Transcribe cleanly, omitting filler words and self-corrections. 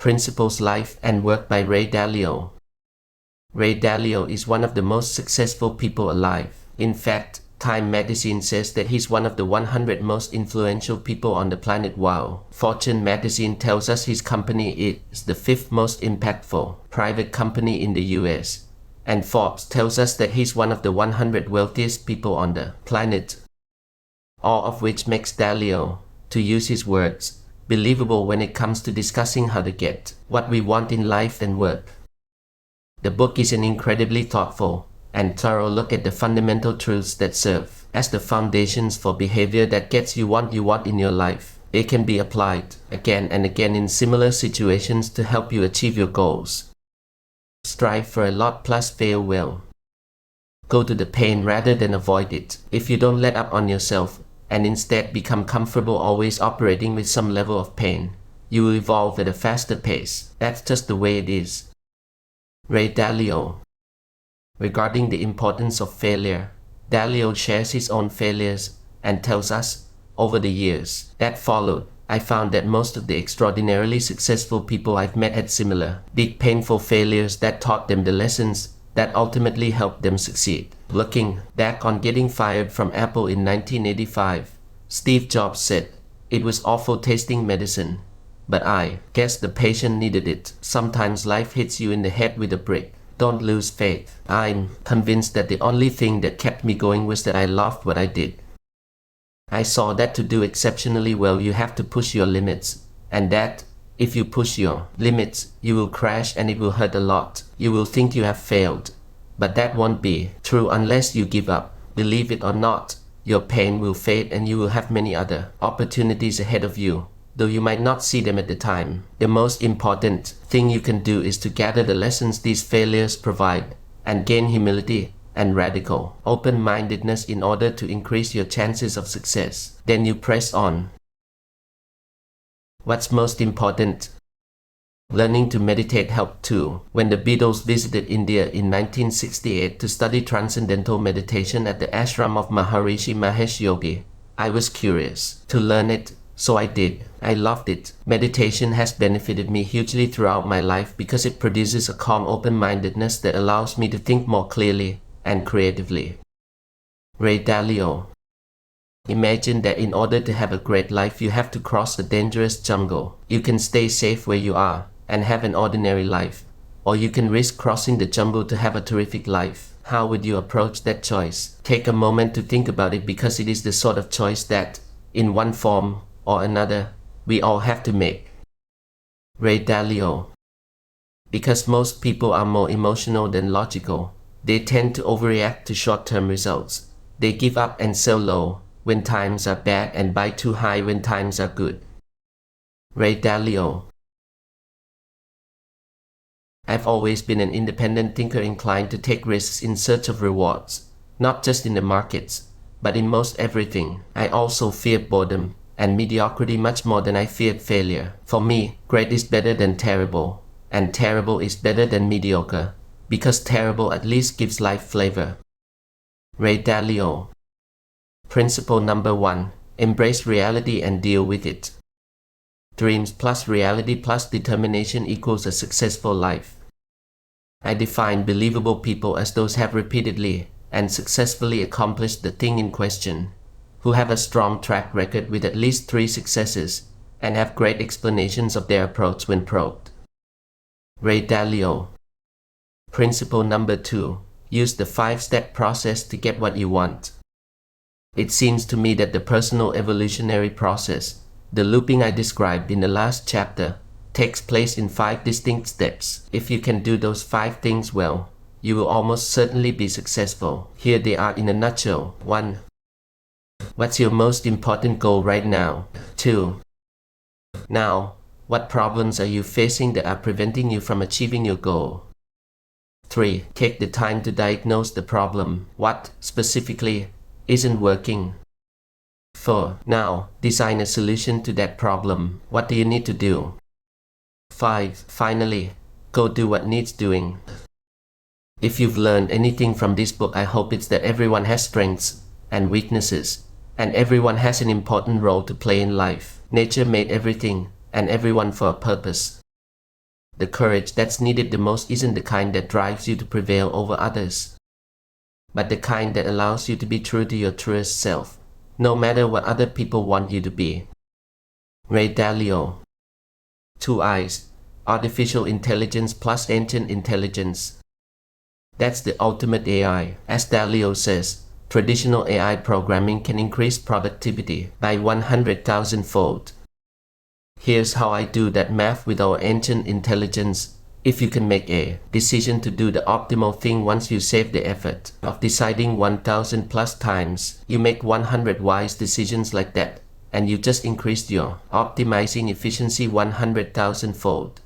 Principles, Life and Work by Ray Dalio. Ray Dalio is one of the most successful people alive. In fact, Time magazine says that he's one of the 100 most influential people on the planet. Wow. Fortune magazine tells us his company is the 5th most impactful private company in the US. And Forbes tells us that he's one of the 100 wealthiest people on the planet. All of which makes Dalio, to use his words, believable when it comes to discussing how to get what we want in life and work. The book is an incredibly thoughtful and thorough look at the fundamental truths that serve as the foundations for behavior that gets you what you want in your life. They can be applied again and again in similar situations to help you achieve your goals. Strive for a lot plus fail well. Go to the pain rather than avoid it. If you don't let up on yourself and instead become comfortable always operating with some level of pain, you will evolve at a faster pace. That's just the way it is. Ray Dalio. Regarding the importance of failure, Dalio shares his own failures and tells us, over the years that followed, I found that most of the extraordinarily successful people I've met had similar, big painful failures that taught them the lessons that ultimately helped them succeed. Looking back on getting fired from Apple in 1985, Steve Jobs said, "It was awful tasting medicine, but I guess the patient needed it." Sometimes life hits you in the head with a brick. Don't lose faith. I'm convinced that the only thing that kept me going was that I loved what I did. I saw that to do exceptionally well you have to push your limits, and that if you push your limits, you will crash and it will hurt a lot. You will think you have failed, but that won't be true unless you give up. Believe it or not, your pain will fade and you will have many other opportunities ahead of you, though you might not see them at the time. The most important thing you can do is to gather the lessons these failures provide and gain humility and radical open-mindedness in order to increase your chances of success. Then you press on. What's most important? Learning to meditate helped too. When the Beatles visited India in 1968 to study transcendental meditation at the ashram of Maharishi Mahesh Yogi, I was curious to learn it. So I did. I loved it. Meditation has benefited me hugely throughout my life because it produces a calm open-mindedness that allows me to think more clearly and creatively. Ray Dalio. Imagine that in order to have a great life you have to cross a dangerous jungle. You can stay safe where you are and have an ordinary life, or you can risk crossing the jungle to have a terrific life. How would you approach that choice? Take a moment to think about it because it is the sort of choice that, in one form or another, we all have to make. Ray Dalio. Because most people are more emotional than logical, they tend to overreact to short-term results. They give up and sell low when times are bad and buy too high when times are good. Ray Dalio. I've always been an independent thinker inclined to take risks in search of rewards, not just in the markets, but in most everything. I also feared boredom and mediocrity much more than I feared failure. For me, great is better than terrible, and terrible is better than mediocre, because terrible at least gives life flavor. Ray Dalio. Principle number 1. Embrace reality and deal with it. Dreams plus reality plus determination equals a successful life. I define believable people as those who have repeatedly and successfully accomplished the thing in question, who have a strong track record with at least 3 successes, and have great explanations of their approach when probed. Ray Dalio. Principle number 2. Use the 5-step process to get what you want. It seems to me that the personal evolutionary process, the looping I described in the last chapter, takes place in 5 distinct steps. If you can do those 5 things well, you will almost certainly be successful. Here they are in a nutshell. 1. What's your most important goal right now? 2. Now, what problems are you facing that are preventing you from achieving your goal? 3. Take the time to diagnose the problem. What, specifically, isn't working? 4. Now, design a solution to that problem. What do you need to do? 5. Finally, go do what needs doing. If you've learned anything from this book, I hope it's that everyone has strengths and weaknesses, and everyone has an important role to play in life. Nature made everything and everyone for a purpose. The courage that's needed the most isn't the kind that drives you to prevail over others, but the kind that allows you to be true to your truest self, no matter what other people want you to be. Ray Dalio. 2 eyes. Artificial intelligence plus ancient intelligence. That's the ultimate AI. As Dalio says, traditional AI programming can increase productivity by 100,000-fold. Here's how I do that math with our ancient intelligence. If you can make a decision to do the optimal thing once you save the effort of deciding 1,000 plus times, you make 100 wise decisions like that, and you just increased your optimizing efficiency 100,000-fold.